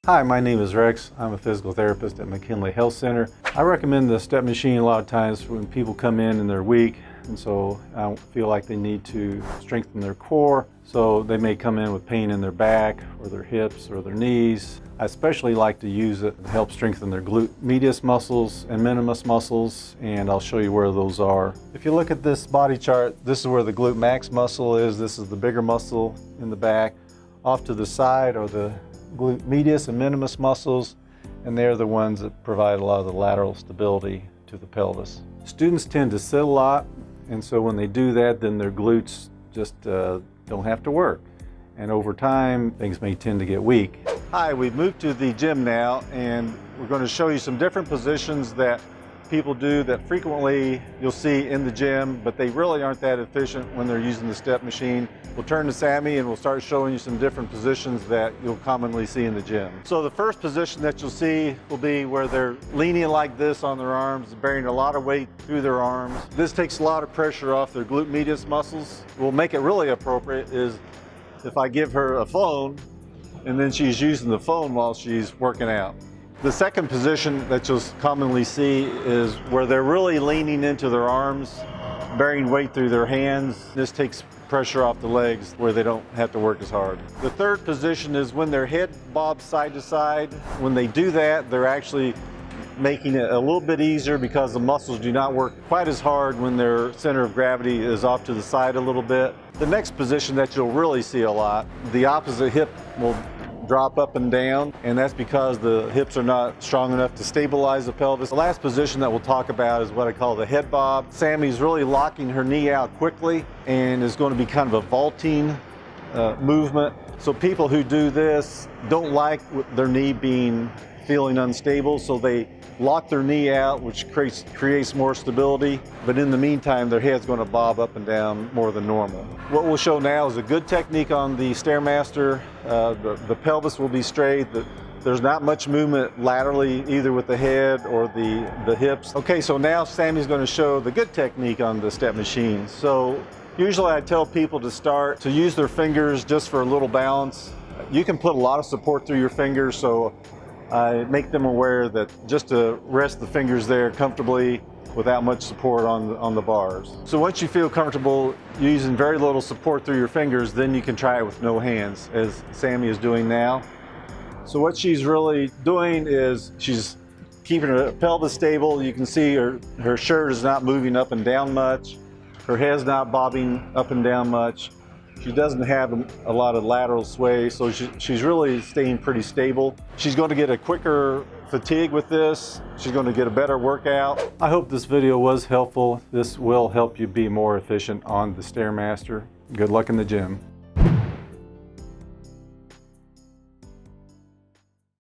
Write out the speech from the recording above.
Hi, my name is Rex. I'm a physical therapist at McKinley Health Center. I recommend the step machine a lot of times when people come in and they're weak, and so I don't feel like they need to strengthen their core. So they may come in with pain in their back or their hips or their knees. I especially like to use it to help strengthen their glute medius muscles and minimus muscles, and I'll show you where those are. If you look at this body chart, this is where the glute max muscle is. This is the bigger muscle in the back. Off to the side are the glute medius and minimus muscles, and they're the ones that provide a lot of the lateral stability to the pelvis. Students tend to sit a lot, and so when they do that, then their glutes just don't have to work. And over time, things may tend to get weak. Hi, we've moved to the gym now, and we're going to show you some different positions that people do that frequently you'll see in the gym, but they really aren't that efficient when they're using the step machine. We'll turn to Sammy and we'll start showing you some different positions that you'll commonly see in the gym. So the first position that you'll see will be where they're leaning like this on their arms, bearing a lot of weight through their arms. This takes a lot of pressure off their glute medius muscles. What will make it really appropriate is if I give her a phone and then she's using the phone while she's working out. The second position that you'll commonly see is where they're really leaning into their arms, bearing weight through their hands. This takes pressure off the legs where they don't have to work as hard. The third position is when their head bobs side to side. When they do that, they're actually making it a little bit easier because the muscles do not work quite as hard when their center of gravity is off to the side a little bit. The next position that you'll really see a lot, the opposite hip will drop up and down, and that's because the hips are not strong enough to stabilize the pelvis. The last position that we'll talk about is what I call the head bob. Sammy's really locking her knee out quickly and is going to be kind of a vaulting movement. So people who do this don't like their knee feeling unstable, so they lock their knee out, which creates more stability, but in the meantime their head's going to bob up and down more than normal. What we'll show now is a good technique on the StairMaster. The pelvis will be straight. There's not much movement laterally either with the head or the hips. Okay, so now Sammy's going to show the good technique on the step machine. So usually I tell people to start to use their fingers just for a little balance. You can put a lot of support through your fingers, so I make them aware that just to rest the fingers there comfortably without much support on the bars. So once you feel comfortable using very little support through your fingers, then you can try it with no hands, as Sammy is doing now. So what she's really doing is she's keeping her pelvis stable. You can see her shirt is not moving up and down much. Her head's not bobbing up and down much. She doesn't have a lot of lateral sway, so she's really staying pretty stable. She's going to get a quicker fatigue with this. She's going to get a better workout. I hope this video was helpful. This will help you be more efficient on the StairMaster. Good luck in the gym.